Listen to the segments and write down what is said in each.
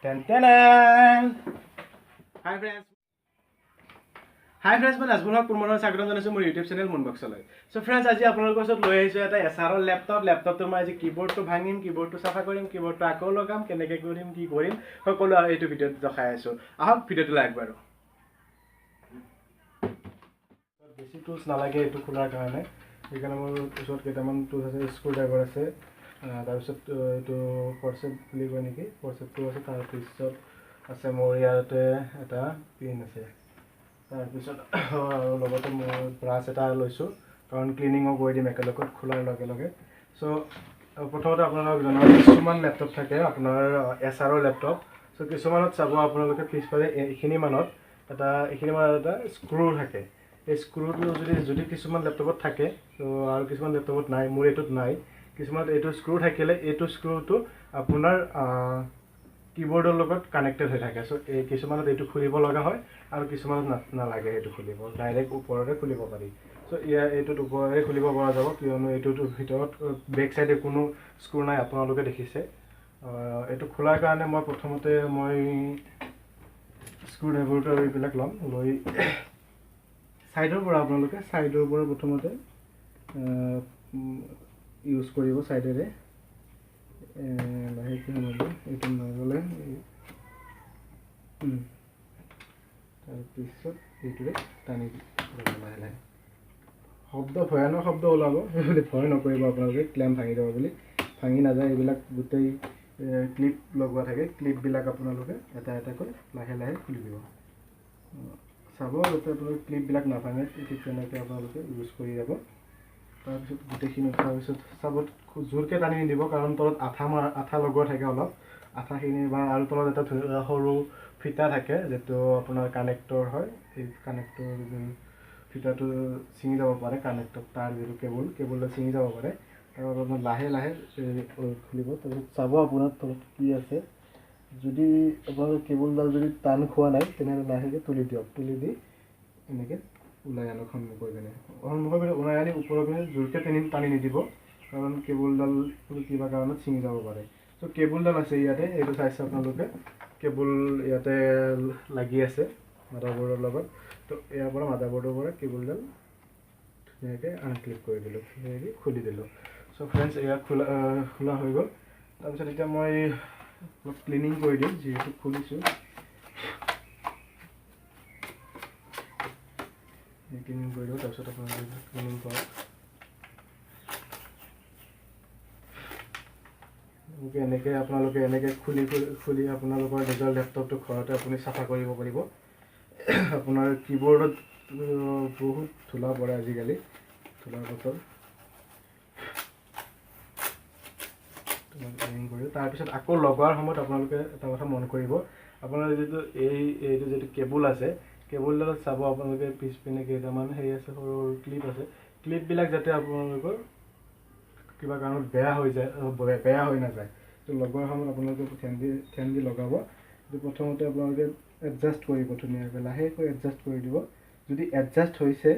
Hi friends. Hi friends, मैं नाजमुल हक पुरमाনৰ স্বাগতম জনাইছো মোৰ YouTube চেনেল মুনবক্সলৈ। So friends, আজি আপোনালোকৰ ওচৰত লৈ আহিছো এটা এছআৰৰ লেপটপটো মই আজি কিবোৰ্ডটো ভাঙিম, কিবোৰ্ডটো সাফা কৰিম, কিবোৰ্ডটো আকৌ লগাম, কেনেকৈ কৰিম, কি কৰিম সকলো এইটো ভিডিঅ'ত দেখাই আছো। আহক ভিডিঅ'টো আগবাঢ়ো। বেছি টুলছ নালাগে এইটো খোলাৰ কাৰণে। সেইকাৰণে মোৰ ওচৰত কেইটামান টুলছ আছে, স্ক্ৰু ড্ৰাইভাৰ আছে, তাৰপিছত এইটো ফৰচেপ বুলি কয় নেকি, ফৰচেপটো আছে, তাৰপিছত আছে মোৰ ইয়াতে এটা পিন আছে, তাৰপিছত আৰু লগতে মই ব্ৰাছ এটা লৈছোঁ কাৰণ ক্লিনিঙো কৰি দিম একেলগত খোলাৰ লগে লগে। চ' প্ৰথমতে আপোনালোকক জনাওঁ, কিছুমান লেপটপ থাকে আপোনাৰ এছআৰৰ লেপটপ। চ' কিছুমানত চাব আপোনালোকে পিছফালে এইখিনিমানত এটা স্ক্ৰু থাকে। এই স্ক্ৰুটো যদি কিছুমান লেপটপত থাকে, ত' আৰু কিছুমান লেপটপত নাই, মোৰ এইটোত নাই। কিছুমানত এইটো স্ক্ৰু থাকিলে এইটো স্ক্ৰুটো আপোনাৰ কিবোৰ্ডৰ লগত কানেক্টেড হৈ থাকে। চ' এই কিছুমানত এইটো খুলিব লগা হয় আৰু কিছুমানত নালাগে এইটো খুলিব, ডাইৰেক্ট ওপৰতে খুলিব পাৰি। চ' এইটোত ওপৰতে খুলিব পৰা যাব, কিয়নো এইটোৰ ভিতৰত বেক চাইডে কোনো স্ক্ৰু নাই, আপোনালোকে দেখিছে। এইটো খোলাৰ কাৰণে মই প্ৰথমতে স্ক্ৰু ড্ৰাইভাৰটো আৰু এইবিলাক ল'ম, লৈ ছাইডৰ পৰা প্ৰথমতে ইউজ কৰিব, ছাইডেৰে লাহেকৈ নগ'লে এইটো নগ'লে, তাৰপিছত এইটোৰে টানি দিব লাহে লাহে। ভয়ানক শব্দ ওলাব, সেইবুলি ভয় নকৰিব আপোনালোকে, ক্লেম ভাঙি যাব বুলি। ভাঙি নাযায়, এইবিলাক গোটেই ক্লিপ লগোৱা থাকে। ক্লিপবিলাক আপোনালোকে এটা এটাকৈ লাহে লাহে খুলি দিব। চাব যাতে আপোনালোকে ক্লিপবিলাক নাভাঙে, ঠিক তেনেকৈ আপোনালোকে ইউজ কৰি যাব। তাৰপিছত গোটেইখিনি উঠাৰ পিছত চাব জোৰকৈ টানি নিদিব, কাৰণ তলত আঠা লগোৱা থাকে অলপ, আঠাখিনি বা আৰু তলত এটা সৰু ফিটা থাকে যিটো আপোনাৰ কানেক্টৰ হয়। এই কানেক্টৰ ফিটাটো ছিঙি যাব পাৰে, কানেক্টৰ তাৰ যিটো কেবুলটো ছিঙি যাব পাৰে। আৰু আপোনাৰ লাহে লাহে খুলিব। তাৰপিছত চাব আপোনাৰ তলত কি আছে। যদি আপোনালোকৰ কেবুলডাল যদি টান খোৱা নাই, তেনেহ'লে লাহেকৈ তুলি দিয়ক। তুলি দি এনেকৈ ওলাই আনক সন্মুখৰ পিনে ওলাই আনি ওপৰৰ পিনে জোৰকৈ টানি নিদিব, কাৰণ কেবুলডাল কিবা কাৰণত ছিঙি যাব পাৰে। চ' কেবুলডাল আছে ইয়াতে, এইটো চাইছে আপোনালোকে, কেবুল ইয়াতে লাগি আছে মাদাৰবৰ্ডৰ লগত। তো ইয়াৰ পৰা মাদাৰবৰ্ডৰ পৰা কেবুলডাল ধুনীয়াকৈ আনক্লিপ কৰি দিলোঁ, ধুনীয়াকৈ খুলি দিলোঁ। চ' ফ্ৰেণ্ডছ, এয়া খোলা হৈ গ'ল। তাৰপিছত এতিয়া মই অলপ ক্লিনিং কৰি দিম, যিহেতু খুলিছোঁ। ক্লিনিং কৰি দিওঁ, তাৰপিছত আপোনালোকে ক্লিনিং কৰক। আপোনালোকে এনেকৈ খুলি আপোনালোকৰ নিজৰ লেপটপটো ঘৰতে আপুনি চাফা কৰিব পাৰিব। আপোনাৰ কীবৰ্ডত বহুত ধূলা পৰে আজিকালি, ধূলাৰ বতৰ। ক্লিনিং কৰি তাৰপিছত আকৌ লগোৱাৰ সময়ত আপোনালোকে এটা কথা মন কৰিব, আপোনাৰ এইটো যিটো কেবুল আছে, কেবুলডালত চাব আপোনালোকে পিছপিনে কেইটামান আছে, সৰু সৰু ক্লিপ আছে। ক্লিপবিলাক যাতে আপোনালোকৰ কিবা কাৰণত বেয়া হৈ নাযায়। তো লগোৱাৰ সময়ত আপোনালোকে ধ্যান দি লগাব। প্ৰথমতে আপোনালোকে এডজাষ্ট কৰিব, ধুনীয়াকৈ লাহেকৈ এডজাষ্ট কৰি দিব। যদি এডজাষ্ট হৈছে,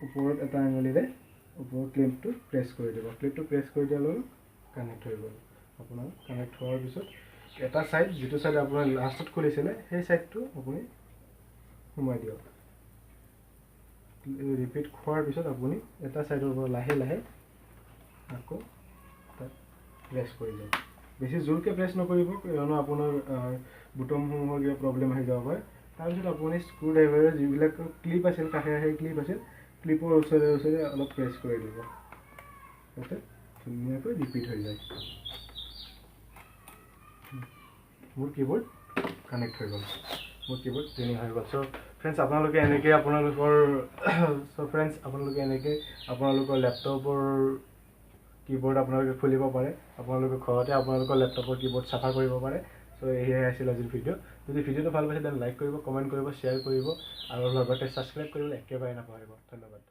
ওপৰত এটা আঙুলিৰে ওপৰৰ ক্লিপটো প্ৰেছ কৰি দিব। ক্লিপটো প্ৰেছ কৰি দিয়াৰ লগত কানেক্ট হৈ গ'ল। আপোনাৰ কানেক্ট হোৱাৰ পিছত এটা ছাইড, যিটো ছাইড আপোনাৰ লাষ্টত খুলিছিলে, সেই ছাইডটো আপুনি সোমাই দিয়ক। ৰিপিট খোৱাৰ পিছত আপুনি এটা ছাইডৰ পৰা লাহে লাহে আকৌ তাত প্ৰেছ কৰি দিয়ক। বেছি জোৰকৈ প্ৰেছ নকৰিব, কিয়নো আপোনাৰ বুটামসমূহৰ কিবা প্ৰব্লেম আহি যাব পাৰে। তাৰপিছত আপুনি স্ক্ৰু ড্ৰাইভাৰৰ যিবিলাক ক্লিপ আছিল, কাষে ক্লিপ আছিল, ক্লিপৰ ওচৰে অলপ প্ৰেছ কৰি দিব, যাতে ধুনীয়াকৈ ৰিপিট হৈ যায়। মোৰ কীবৰ্ড কানেক্ট হৈ গ'ল, মোৰ কীবৰ্ড ক্লিনিং হৈ গ'ল। চ' ফ্ৰেণ্ডছ, আপোনালোকে এনেকৈ আপোনালোকৰ লেপটপৰ কীবৰ্ড আপোনালোকে খুলিব পাৰে। আপোনালোকে ঘৰতে আপোনালোকৰ লেপটপৰ কীবৰ্ড চাফা কৰিব পাৰে। চ' এয়াই আছিল আজিৰ ভিডিঅ'। যদি ভিডিঅ'টো ভাল পাইছে, তেন্তে লাইক কৰিব, কমেণ্ট কৰিব, শ্বেয়াৰ কৰিব আৰু লগতে ছাবস্ক্ৰাইব কৰিবলৈ একেবাৰে নাপাহৰিব। ধন্যবাদ।